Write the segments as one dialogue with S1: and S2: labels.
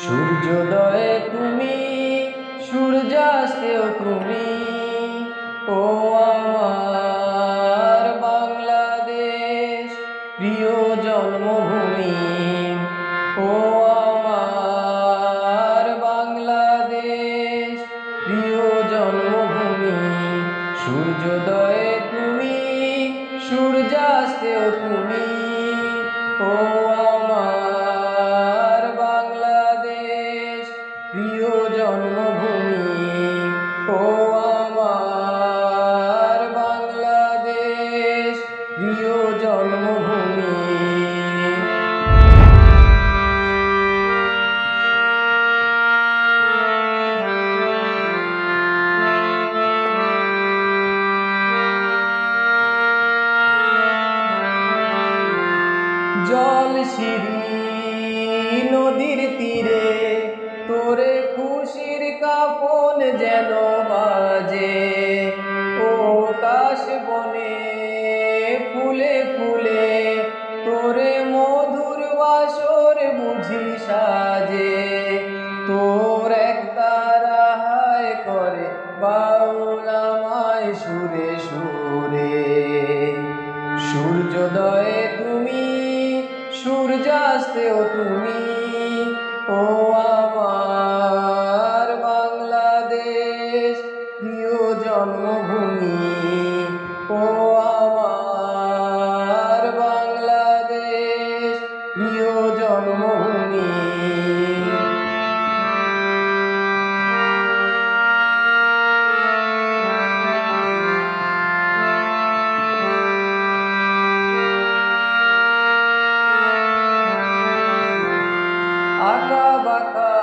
S1: সূর্যোদয়ে তুমি, সূর্যাস্তেও তুমি, ও আমার বাংলাদেশ প্রিয় জন্মভূমি। ও আমার বাংলাদেশ প্রিয় জন্মভূমি। সূর্যোদয়ে তুমি, সূর্যাস্তেও তুমি, ও আমার বাংলাদেশ প্রিয় জন্মভূমি। ও আমার বাংলাদেশ প্রিয় জন্মভূমি। জলশিরি নদীর তীরে তোরে খুশির কাপন যেন বাজে। ও কাশ বনে ফুলে ফুলে তোরে মধুর বাসর বুঝি সাজে। তোর এক তারা হায় করে বাউল আমায় সুরে সুরে। সূর্যোদয়ে তুমি, সূর্যাস্তেও তুমি, ও আমার বাংলাদেশ প্রিয় জন্মভূমি। ও আমার বাংলাদেশ প্রিয় জন্মভূমি। আঁকা বাঁকা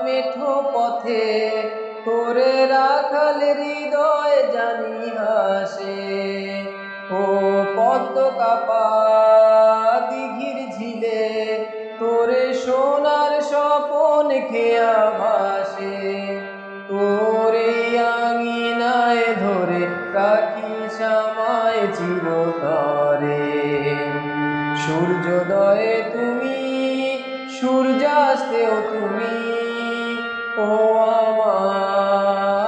S1: মেঠো পথে তোরে রাখাল হৃদয় জানি হাসে। ও পদ্ম কাপা দিঘির ঝিলে তোরে সোনার স্বপন খেয়া ভাসে। তোরে আঙিনায় ধরে রাখিস আমায় চিরতরে। সূর্যোদয়ে তুমি, সূর্যাস্তেও তুমি, ও আমার